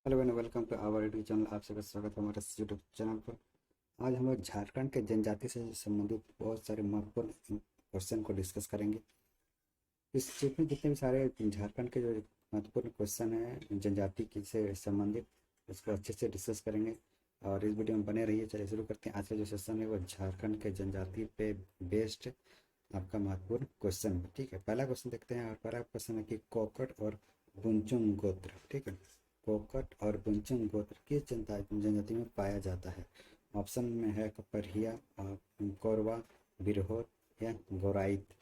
Hello and welcome to our YouTube channel. आप सबका स्वागत है हमारे यूट्यूब चैनल पर। आज हम लोग झारखंड के जनजाति से संबंधित बहुत सारे महत्वपूर्ण क्वेश्चन को डिस्कस करेंगे। इस चीज में जितने भी सारे झारखंड के जो महत्वपूर्ण क्वेश्चन हैं जनजाति की से संबंधित, उसको अच्छे से डिस्कस करेंगे और इस वीडियो में बने रहिए। चलिए शुरू करते हैं। आज का जो सेशन है वो झारखंड के जनजाति पे बेस्ड आपका महत्वपूर्ण क्वेश्चन है। ठीक है, पहला क्वेश्चन देखते हैं। और पहला क्वेश्चन है कि कोकट और बुनचुंग गोत्र, ठीक है, कोकट और बुनचुंग गोत्र किस जनजाति में पाया जाता है। ऑप्शन में है कपरहिया, कोरवा, बिरहोर या गोराइत।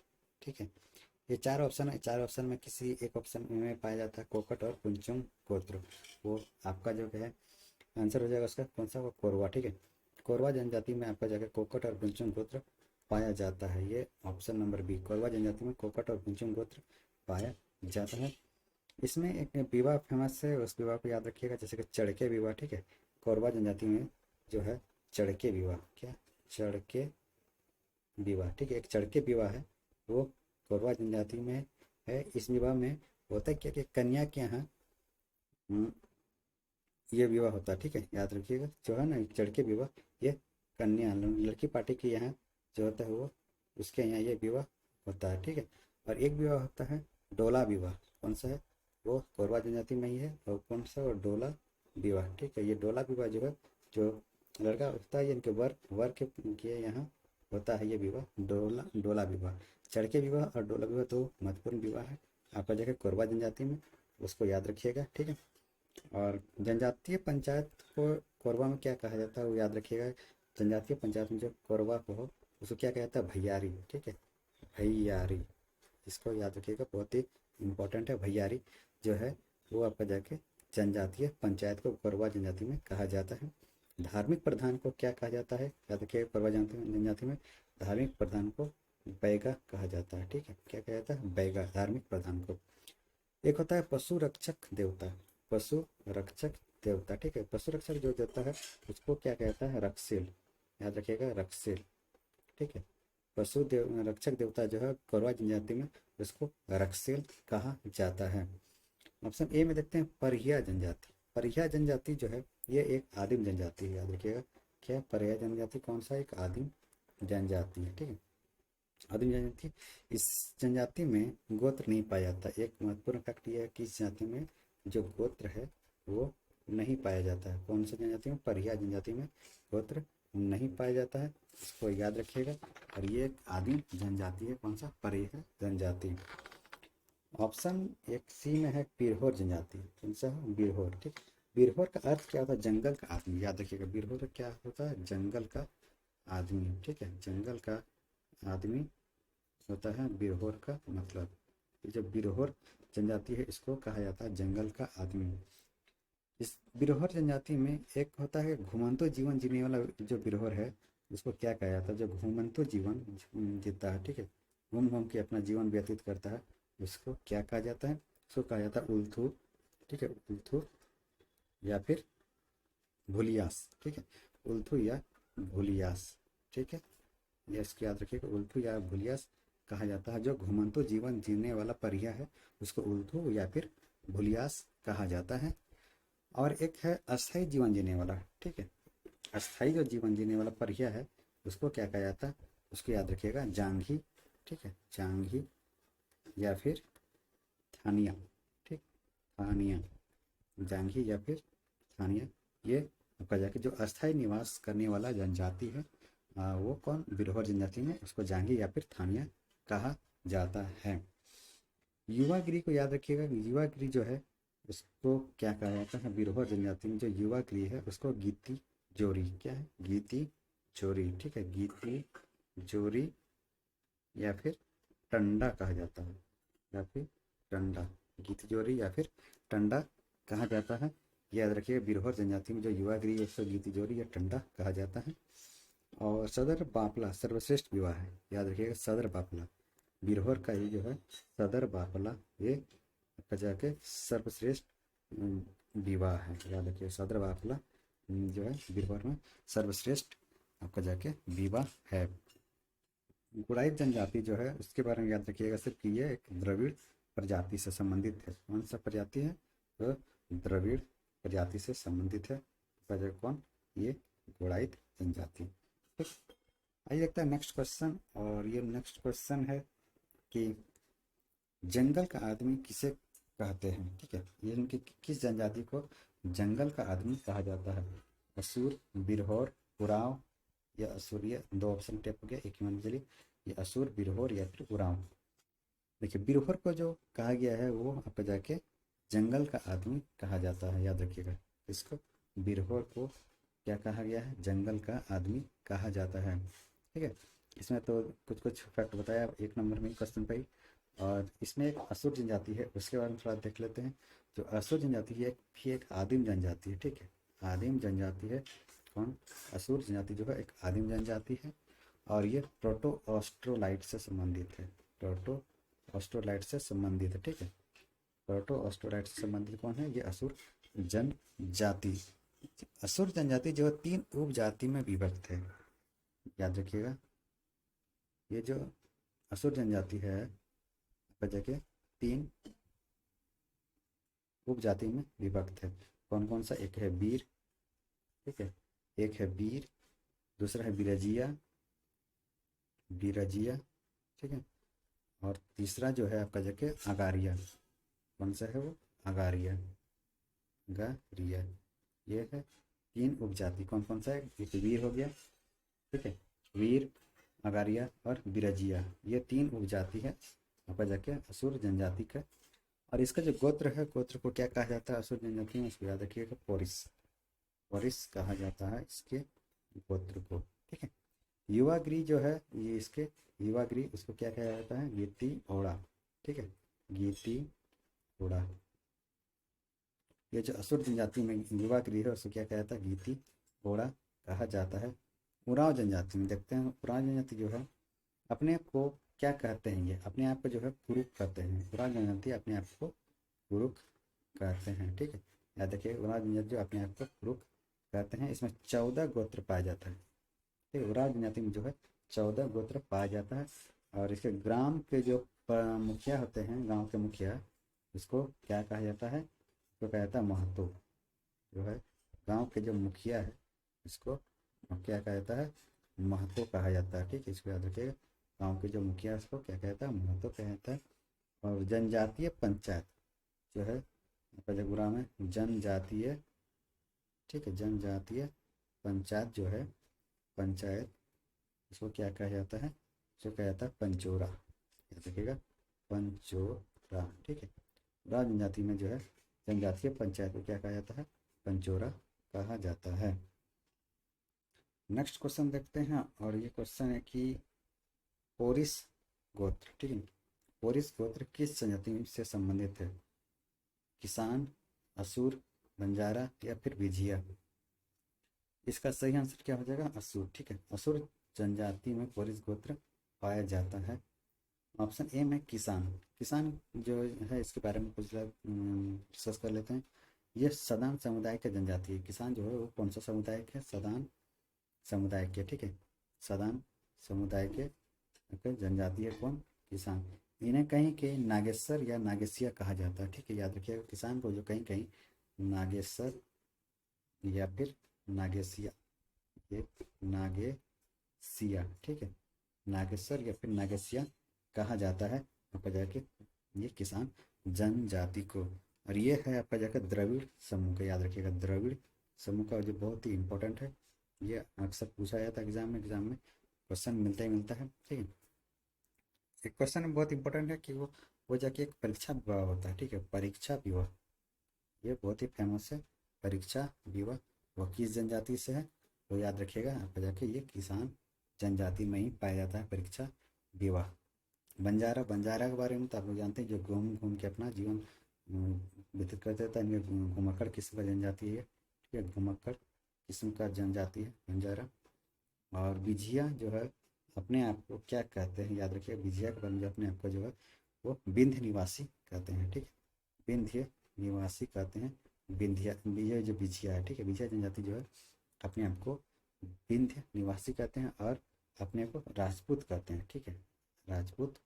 ठीक है, ये चार ऑप्शन है। चार ऑप्शन में किसी एक ऑप्शन में पाया जाता है कोकट और बुनचुंग गोत्र। वो आपका जो है आंसर हो जाएगा उसका कौन सा, वो कोरवा। ठीक है, कोरवा जनजाति में आपका जगह कोकट और बुनचुंग गोत्र पाया जाता है। ये ऑप्शन नंबर बी, कोरवा जनजाति में कोकट और बुनचुंग गोत्र पाया जाता है। इसमें एक विवाह फेमस है, उस विवाह को याद रखिएगा, जैसे कि चड़के विवाह। ठीक है, कोरबा जनजाति में जो है चड़के विवाह, क्या चड़के विवाह, ठीक है, एक चड़के विवाह है वो कोरबा जनजाति में है। इस विवाह में होता है क्या कि कन्या के यहाँ ये विवाह होता है। ठीक है, याद रखिएगा, जो है ना चड़के विवाह, ये कन्या लड़की पार्टी के यहाँ जो होता है वो उसके यहाँ ये विवाह होता है। ठीक है, और एक विवाह होता है डोला विवाह। कौन सा है, वो कोरबा जनजाति में ही है। और कौन सा, और डोला विवाह। ठीक है, ये डोला विवाह जो है, जो लड़का होता है इनके वर के यहाँ होता है ये विवाह, डोला विवाह। चड़के विवाह और डोला विवाह दो महत्वपूर्ण विवाह है आपका जगह कोरबा जनजाति में, उसको याद रखिएगा। ठीक है, और जनजातीय पंचायत को कोरबा में क्या कहा जाता है वो याद रखिएगा। जनजातीय पंचायत में जो कोरबा को हो उसको क्या कहा जाता है, भैयारी। ठीक है, भैयारी, इसको याद रखिएगा, बहुत ही इम्पोर्टेंट है। भैयारी जो है वो आपका जाके जनजातीय पंचायत को कोरबा जनजाति में कहा जाता है। धार्मिक प्रधान को क्या कहा जाता है, याद रखिएगा, कोरबा जनजाति में धार्मिक प्रधान को बैगा कहा जाता है। ठीक है, क्या कहा जाता है, बैगा, धार्मिक प्रधान को। एक होता है पशु रक्षक देवता, पशु रक्षक देवता। ठीक है, पशु रक्षक जो देवता है उसको क्या कहता है, रक्षिल, याद रखिएगा, रक्षिल। ठीक है, रक्षक देवता जो है कोरबा जनजाति में उसको रक्षिल कहा जाता है। ऑप्शन ए में देखते हैं परहिया जनजाति। परहिया जनजाति जो है ये एक आदिम जनजाति है, याद रखिएगा। क्या परहिया जनजाति कौन सा, एक आदिम जनजाति है। ठीक है, आदिम जनजाति। इस जनजाति में गोत्र नहीं पाया जाता। एक महत्वपूर्ण फैक्ट ये है कि इस जाति में जो गोत्र है वो नहीं पाया जाता है। कौन सी जनजाति में, परहिया जनजाति में गोत्र नहीं पाया जाता है, इसको याद रखिएगा। और ये एक आदिम जनजाति है, कौन सा, परहिया जनजाति। ऑप्शन एक सी में है बिरहोर जनजाति। कौन सा है, बिरहोर। ठीक, बिरहोर का अर्थ क्या होता है, जंगल का आदमी, याद रखिएगा। बिरहोर क्या होता है, जंगल का आदमी। ठीक है, जंगल का आदमी होता है बिरहोर का मतलब। जो बिरहोर जनजाति है इसको कहा जाता है जंगल का आदमी। इस बिरहोर जनजाति में एक होता है घुमंतु जीवन जीने वाला जो बिरहोर है उसको क्या कहा जाता है, जो घुमंतु जीवन जीता है। ठीक है, घूम घूम के अपना जीवन व्यतीत करता है, उसको क्या कहा जाता है, उसको कहा जाता है उल्थू। ठीक है, उल्थू या फिर भूलियास। ठीक है, उल्थू या भूलियास। ठीक है, ये इसको याद रखिएगा, उल्थू या भूलियास कहा जाता है। जो घुमंतु जीवन जीने वाला परिया है उसको उल्थू या फिर भूलियास कहा जाता है। और एक है अस्थायी जीवन जीने वाला। ठीक है, अस्थायी जो जीवन जीने वाला परिया है उसको क्या कहा जाता है, उसको याद रखिएगा, जांघी। ठीक है, जांघी या फिर थानिया। ठीक, थानिया, जांघी या फिर थानिया। ये आपका जाके जो अस्थायी निवास करने वाला जनजाति है वो कौन, बिरहोर जनजाति में उसको जांघी या फिर थानिया कहा जाता है। युवागिरी को याद रखिएगा, युवागिरी जो है उसको क्या कहा जाता है, बिरहोर जनजाति में जो युवागिरी है उसको गीती जोरी, क्या है, गीती जोरी। ठीक है, गीती जोरी या फिर टंडा कहा जाता है, या फिर टंडा, गीती जोरी या फिर टंडा कहा जाता है। याद रखिएगा, बिरहोर जनजाति में जो युवागिरी है उसको गीती जोरी या टंडा कहा जाता है। और सदर बापला सर्वश्रेष्ठ विवाह है, याद रखिएगा, सदर बापला, बिरहोर का ये जो है सदर बापला, ये आपका जाके सर्वश्रेष्ठ विवाह है। याद रखिए, सदर बापला जो है बिरहोर में सर्वश्रेष्ठ आपका जाके विवाह है। गुड़ाइत जनजाति जो है उसके बारे में याद रखिएगा सिर्फ कि ये एक द्रविड़ प्रजाति से संबंधित है। कौन सा प्रजाति है, तो द्रविड़ प्रजाति से संबंधित है। वजह कौन? ये घोड़ाइत जनजाति। ठीक, आइए देखते हैं नेक्स्ट क्वेश्चन। और ये नेक्स्ट क्वेश्चन है कि जंगल का आदमी किसे कहते हैं? ठीक है, ये इनकी किस जनजाति को जंगल का आदमी कहा जाता है? असुर, बिरहोर, उरांव या असुर। ये दो ऑप्शन टाइप हो गया, एक ही मान के चलिए, ये असुर, बिरहोर या फिर उरांव। देखिए, बिरहोर को जो कहा गया है वो आपको जाके जंगल का आदमी कहा जाता है, याद रखिएगा। इसको बिरहोर को क्या कहा गया है? जंगल का आदमी कहा जाता है। ठीक है, इसमें तो कुछ कुछ फैक्ट बताया एक नंबर में क्वेश्चन पे ही। और इसमें एक असुर जनजाति है, उसके बारे में थोड़ा देख लेते हैं। जो असुर जनजाति है भी एक आदिम जनजाति है। ठीक है, आदिम जनजाति है। कौन? असुर जनजाति जो है एक आदिम जनजाति है और ये प्रोटो ऑस्ट्रोलाइट से संबंधित है। प्रोटो ऑस्ट्रोलाइट से संबंधित है। ठीक है, प्रोटो ऑस्ट्रोलाइट से संबंधित कौन है? ये असुर जनजाति। असुर जनजाति जो है 3 उपजाति में विभक्त है, याद रखिएगा। ये जो असुर जनजाति है वजह के 3 उपजाति में विभक्त है। कौन कौन सा? एक है बीर, ठीक है, एक है बीर, दूसरा है बिरजिया, बिरजिया, ठीक है, और तीसरा जो है आपका जाके अगारिया। कौन सा है वो? अगारिया, गारिया। ये है 3 उपजाति। कौन कौन सा है? एक वीर हो गया, ठीक है, वीर, अगारिया और बिरजिया। ये 3 उपजाति है आपका जाके असुर जनजाति का। और इसका जो गोत्र है, गोत्र को क्या कहा जाता है असुर जनजाति में? इसको याद रखिएगा, पोरिस। पोरिस कहा जाता है इसके गोत्र को। ठीक है, युवागिरी जो है ये इसके युवागिरी, इसको क्या कहा जाता है? गीति घोड़ा। ठीक है, गीति घोड़ा। ये जो असुर जनजाति में युवागिरी है उसको क्या कहा जाता है? गीति घोड़ा कहा जाता है। उरांव जनजाति में देखते हैं, उरांव जनजाति जो है अपने आप को क्या कहते हैं? ये अपने आप को जो है कुरुक कहते हैं। उरांव जनजाति अपने आप को कुरुक कहते हैं। ठीक है, याद रखिए, उरांव जनजाति जो अपने आप को कुरुक कहते हैं। इसमें 14 गोत्र पाया जाता है। ठीक है, उरांव जनजाति में जो है 14 गोत्र पाया जाता है। और इसके ग्राम के जो मुखिया होते हैं, गांव के मुखिया, इसको क्या कहा जाता है? इसको कहा जाता है महतो। जो है गांव के जो मुखिया है इसको क्या कहा जाता है? महतो कहा जाता है। ठीक है, इसको याद रखिएगा, गांव के जो मुखिया है उसको क्या कहता है? महतो कहा जाता है। और जनजातीय पंचायत जो है पंचगुरा में जनजातीय, ठीक है, जनजातीय पंचायत जो है, पंचायत, इसको क्या कहा जाता है? इसको कहा जाता है पंचोरा। याद रखिएगा, पंचोरा। ठीक है, उरांव जनजाति में जो है जनजातीय पंचायत को क्या कहा जाता है? पंचोरा कहा जाता है। नेक्स्ट क्वेश्चन देखते हैं। और ये क्वेश्चन है कि पोरिस गोत्र, ठीक है, पोरिस गोत्र किस जनजाति से संबंधित है? किसान, असुर, बंजारा या फिर बिझिया। इसका सही आंसर क्या हो जाएगा? असुर। ठीक है, असुर जनजाति में पोरिस गोत्र पाया जाता है। ऑप्शन ए में किसान। किसान जो है इसके बारे में कुछ डिस्कस कर लेते हैं। ये सदान समुदाय के जनजाति है। किसान जो है वो कौन सा समुदाय के? सदान समुदाय के। ठीक है, सदान समुदाय के जनजाति है कौन? किसान। इन्हें कहीं के नागेश्वर या नागेशिया कहा जाता है। ठीक है, याद रखिएगा, किसान को जो कहीं कहीं नागेश्वर या फिर नागेशिया, ये नागेशिया, ठीक है, नागेश्वर या फिर नागेशिया कहा जाता है आपका जाके ये किसान जनजाति को। और ये है आपका जाकर द्रविड़ समूह का। याद रखिएगा, द्रविड़ समूह का जो बहुत ही इंपॉर्टेंट है, ये अक्सर पूछा जाता है एग्जाम में क्वेश्चन मिलता ही मिलता है। ठीक है, एक क्वेश्चन बहुत इंपॉर्टेंट है कि वो जाके एक परीक्षा विवाह होता है। ठीक है, परीक्षा विवाह, ये बहुत ही फेमस है। परीक्षा विवाह वो किस जनजाति से है? वो याद रखिएगा आपका जाके ये किसान जनजाति में ही पाया जाता है परीक्षा विवाह। बंजारा, बंजारा के बारे में तो आप लोग जानते हैं, जो घूम घूम के अपना जीवन व्यतीत करते था। इनमें घुमक्कड़ किस्म का जनजाति है। ठीक है, घुमक्कड़ किस्म का जनजाति है बंजारा। और बिझिया जो है अपने आप को क्या कहते हैं? याद रखिए, बिझिया के बारे में जो अपने आप को जो है वो विंध्य निवासी कहते हैं। ठीक है, विंध्य निवासी कहते हैं। विंध्या, ये जो बिझिया है, ठीक है, बिझिया जनजाति जो है अपने आप को विंध्य निवासी कहते हैं और अपने को राजपूत कहते हैं। ठीक है, राजपूत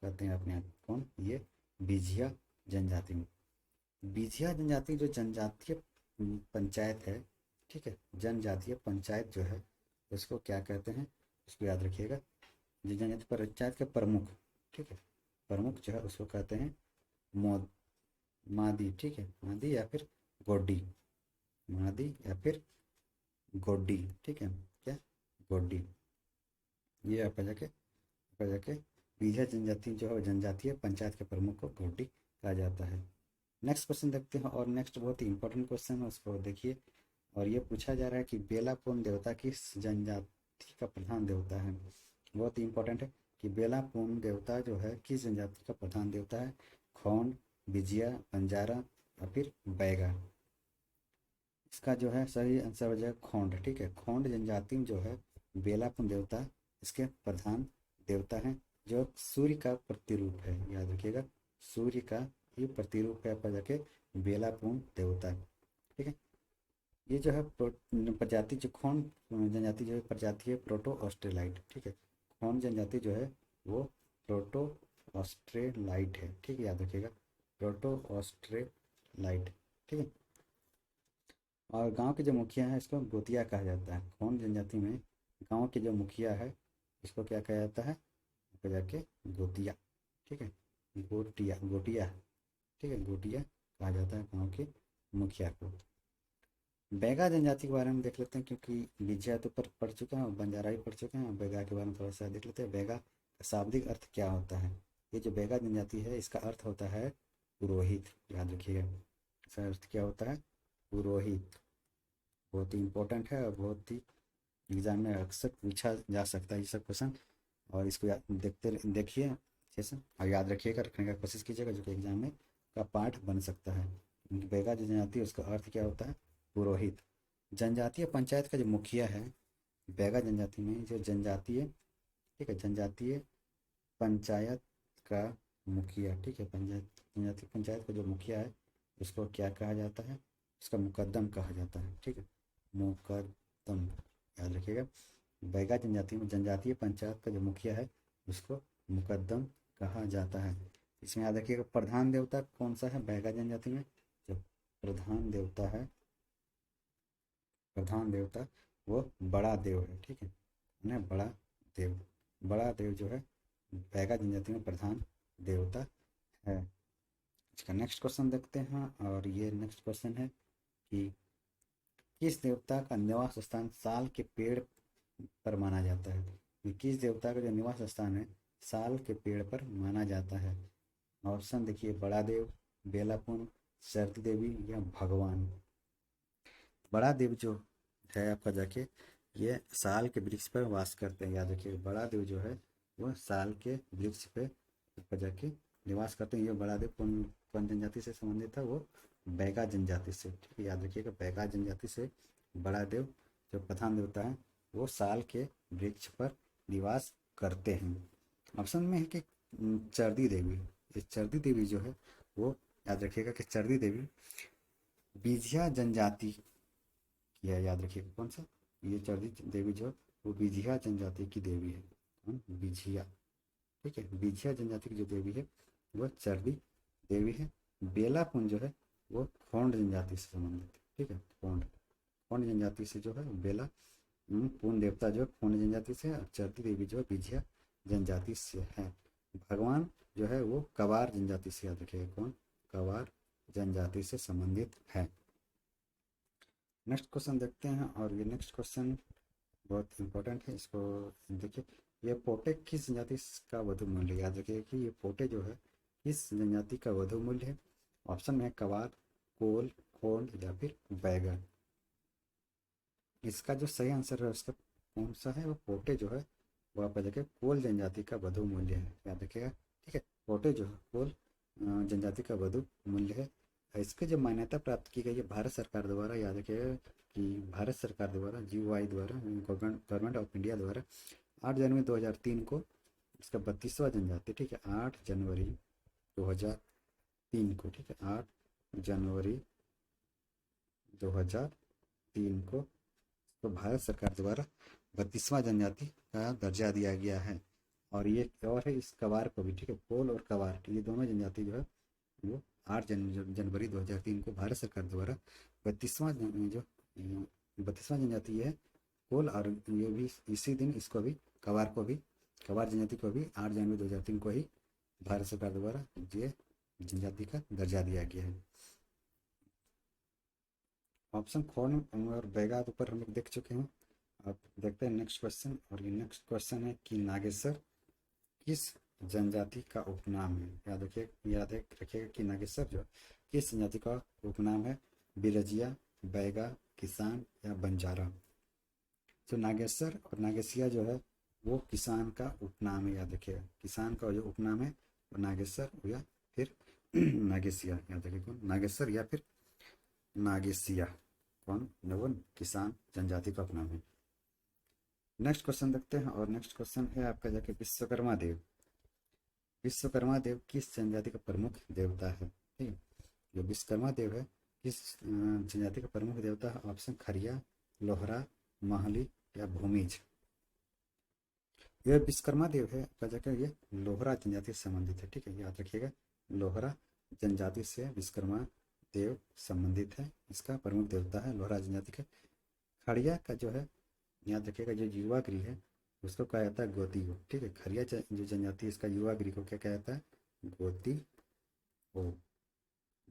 कहते हैं अपने आप को। कौन? ये बिझिया जनजाति में। बिझिया जनजाति जो जनजातीय पंचायत है, ठीक है, जनजातीय पंचायत जो है उसको क्या कहते हैं, उसको याद रखिएगा। जनजातीय पंचायत के प्रमुख, ठीक है, प्रमुख जो है उसको कहते हैं मो मादी, ठीक है, मादी या फिर गोड्डी, मादी या फिर गोड्डी, ठीक है, क्या, गोड्डी। ये आपका जाके बीजा जनजाति जो है जनजातीय पंचायत के प्रमुख को गोड्डी कहा जाता है। नेक्स्ट क्वेश्चन देखते हैं, और नेक्स्ट बहुत ही इंपॉर्टेंट क्वेश्चन है, उसको देखिए। और ये पूछा जा रहा है कि बेला कौन देवता किस जनजाति का प्रधान देवता है। बहुत ही इंपॉर्टेंट है कि बेला कौन देवता जो है किस जनजाति का प्रधान देवता है। खोंड, बिजिया, बंजारा या फिर बैगा। इसका जो है सही आंसर हो जाएगा खोंड, ठीक है। खोंड जनजाति में जो है बेलापुन देवता इसके प्रधान देवता हैं, जो सूर्य का प्रतिरूप है, याद रखिएगा, सूर्य का ये प्रतिरूप है आपका जाके बेलापुन देवता, ठीक है। ये जो है प्रजाति जो खोंड जनजाति जो है प्रजाति है प्रोटो ऑस्ट्रेलाइट, ठीक है। खोंड जनजाति जो है वो प्रोटो ऑस्ट्रेलाइट है, ठीक है, याद रखिएगा, प्रोटो ऑस्ट्रेलाइट, ठीक है। और गांव के जो मुखिया है इसको गोतिया कहा जाता है। खोंड जनजाति में गांव के जो मुखिया है इसको क्या कहा जाता है, आगे जाके गोतिया, ठीक है, गोटिया, गोटिया, ठीक है, गोटिया कहा जाता है गांव के मुखिया को। बैगा जनजाति के बारे में देख लेते हैं, क्योंकि बिजिया तो पर पढ़ चुके हैं और बंजारा भी पढ़ चुके हैं। बैगा के बारे में थोड़ा सा देख लेते हैं। बैगा का शाब्दिक अर्थ क्या होता है। ये जो बैगा जनजाति है इसका अर्थ होता है पुरोहित, याद रखिएगा, इसका अर्थ क्या होता है, पुरोहित। बहुत ही इंपॉर्टेंट है और बहुत ही एग्जाम में अक्सर पूछा जा सकता है ये सब क्वेश्चन। और इसको देखिए अच्छे से और याद रखिएगा, रखने का कोशिश कीजिएगा, जो कि एग्जाम में का पार्ट बन सकता है। बैगा जो जनजाति है उसका अर्थ क्या होता है, पुरोहित। जनजातीय पंचायत का जो मुखिया है बैगा जनजाति में, जो जनजातीय, ठीक है, जनजातीय पंचायत का मुखिया, ठीक है, जनजातीय पंचायत का जो मुखिया है उसको क्या कहा जाता है, उसका मुकद्दम कहा जाता है, ठीक है, मुकद्दम, याद रखिएगा। बैगा जनजाति में जनजातीय पंचायत का जो मुखिया है उसको मुकद्दम कहा जाता है। इसमें याद रखिएगा प्रधान देवता कौन सा है बैगा जनजाति में, जो प्रधान देवता है, प्रधान देवता वो बड़ा देव है, ठीक है ना, बड़ा देव, बड़ा देव जो है बैगा जनजाति में प्रधान देवता है। इसका नेक्स्ट क्वेश्चन देखते हैं, और ये नेक्स्ट क्वेश्चन है कि किस देवता का निवास स्थान साल के पेड़ पर माना जाता है। कि किस देवता का जो निवास स्थान है साल के पेड़ पर माना जाता है। ऑप्शन देखिए, बड़ा देव, बेलापुन, सरती देवी या भगवान। बड़ा देव जो है आपका जाके ये साल के वृक्ष पर वास करते हैं, याद रखिए, बड़ा देव जो है वो साल के वृक्ष पे आपका जाके निवास करते हैं। ये बड़ा देव कौन जनजाति से संबंधित था, वो बैगा जनजाति से, ठीक है, याद रखिएगा, बैगा जनजाति से बड़ा देव जो प्रधान देवता है वो साल के वृक्ष पर निवास करते हैं। ऑप्शन में है कि चरदी देवी। ये चरदी देवी जो है वो याद रखिएगा कि चरदी देवी बिजिया जनजाति की है, याद रखिएगा, कौन सा, ये चरदी देवी जो वो बिजिया जनजाति की देवी है, कौन, बिजिया, ठीक है, बिजिया जनजाति की जो देवी है वो चरदी देवी है। बेलापुन जो है वो खोंड जनजाति से संबंधित है, ठीक है, खोंड, खोंड जनजाति से जो है बेला पूर्ण देवता जो खोंड जनजाति से, और चरती देवी जो बिजिया जनजाति से है। भगवान जो है वो कवार जनजाति से, याद रखिएगा, कौन, कवार जनजाति से संबंधित है। नेक्स्ट क्वेश्चन देखते हैं, और ये नेक्स्ट क्वेश्चन बहुत इंपॉर्टेंट है, इसको देखिए। ये पोटे किस जनजाति का वधु मूल्य, याद रखिए कि ये पोटे जो है किस जनजाति का वधु मूल्य है। ऑप्शन में है कवार, कोल, खोंड या फिर बैगन। इसका जो सही आंसर है उसका कौन सा है, वो पोटे जो है वो आप जगह कोल जनजाति का वधु मूल्य है, याद रखिएगा, ठीक है, पोटे जो है कोल जनजाति का वधु मूल्य है। इसकी जो मान्यता प्राप्त की गई है भारत सरकार द्वारा, याद रखिएगा कि भारत सरकार द्वारा, GOI द्वारा, गवर्नमेंट ऑफ इंडिया द्वारा 8 जनवरी 2003 को इसका 32वां जनजाति, ठीक है, 8 जनवरी 2003 को, ठीक है, 8 जनवरी 2003 को तो भारत सरकार द्वारा 32वां जनजाति का दर्जा दिया गया है। और ये और है इस कवार को भी, ठीक है, कोल और कवार ये दोनों जनजाति जो है वो 8 जनवरी 2003 को भारत सरकार द्वारा 32वां जनजाति है कोल, और ये भी इसी दिन इसको भी कवार जनजाति को भी 8 जनवरी 2003 को ही भारत सरकार द्वारा ये जनजाति का दर्जा दिया गया है। ऑप्शन खोन और बैगा के ऊपर हम लोग देख चुके हैं। अब देखते हैं नेक्स्ट क्वेश्चन, और ये नेक्स्ट क्वेश्चन है कि नागेश्वर किस जनजाति का उपनाम है। याद रखिएगा कि नागेश्वर जो किस जनजाति का उपनाम है, बिरजिया, बैगा, किसान या बंजारा। तो नागेश्वर और नागेसिया जो है वो किसान का उपनाम है, याद रखिएगा। किसान का जो उपनाम है वो नागेश्वर या फिर नागेसिया, याद रखिए कौन, नागेश्वर या फिर नागेसिया, कौन वो किसान जनजाति का उपनाम है। नेक्स्ट क्वेश्चन देखते हैं, और नेक्स्ट क्वेश्चन है आपका जाके विश्वकर्मा देव। विश्वकर्मा देव किस जनजाति का प्रमुख देवता है, ठीक है। जो विश्वकर्मा देव है किस जनजाति का प्रमुख देवता है, ऑप्शन खरिया, लोहरा, महली या भूमिज। यह विश्वकर्मा देव है आपका जाकर ये लोहरा जनजाति से संबंधित है, ठीक है, याद रखिएगा। लोहरा जनजाति से विश्वकर्मा देव संबंधित है, इसका प्रमुख देवता है लोहरा जनजाति का। खड़िया का जो है याद रखिएगा, जो युवा गृह है उसको कहा जाता है गोती को, ठीक है। खरिया जो जनजाति है इसका युवा गृह को क्या कहा जाता है,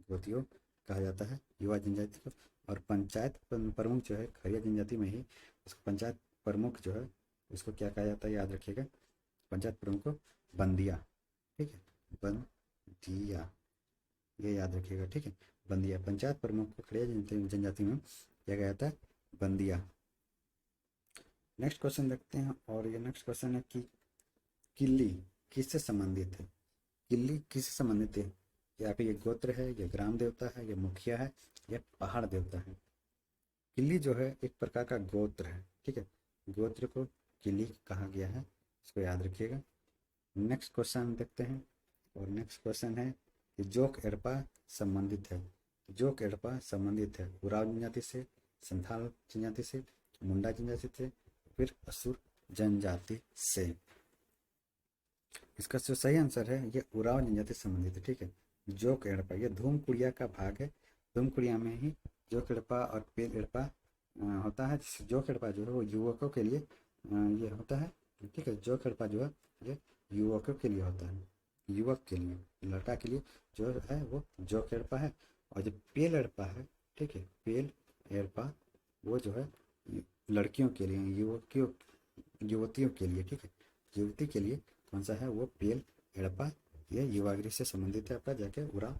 गोतियो कहा जाता है युवा जनजाति को। और पंचायत प्रमुख जो है खरिया जनजाति में ही उसको पंचायत प्रमुख जो है उसको क्या कहा जाता है, याद रखिएगा। पंचायत प्रमुख को बंदिया, ठीक है, बंदिया, ये याद रखिएगा, ठीक है, बंदिया। पंचायत प्रमुख को खरिया जनजाति में क्या कहा जाता है, बंदिया। नेक्स्ट क्वेश्चन देखते हैं, और ये नेक्स्ट क्वेश्चन है कि किल्ली किससे संबंधित है। किल्ली किससे संबंधित है, या फिर ये गोत्र है, ये ग्राम देवता है, ये मुखिया है, ये पहाड़ देवता है। किल्ली जो है एक प्रकार का गोत्र है, ठीक है, गोत्र को किल्ली कहा गया है, इसको याद रखिएगा। नेक्स्ट क्वेश्चन देखते हैं, और नेक्स्ट क्वेश्चन है कि जोक एड़पा संबंधित है। जोक एड़पा संबंधित है उराव जनजाति से, संथाल जनजाति से, मुंडा जनजाति से, फिर असुर जनजाति से। इसका जो सही आंसर है ये उराव जनजाति से संबंधित है, ठीक है। जोक एड़पा ये धूम कुड़िया का भाग है। धूम कुड़िया में ही जोक एड़पा और पेल एड़पा होता है। जोक एड़पा जो है वो युवकों के लिए ये होता है, ठीक है। जोक एड़पा जो है ये युवकों के लिए होता है, युवक के लिए, लड़का के लिए जो है वो जोक एड़पा है। और जो पेल एड़पा है, ठीक है, पेल एड़पा वो जो है लड़कियों के लिए, युवतियों के लिए, ठीक है, युवती के लिए कौन सा है वो पेल एड़पा, ये युवागृह से संबंधित है आपका जाके उराव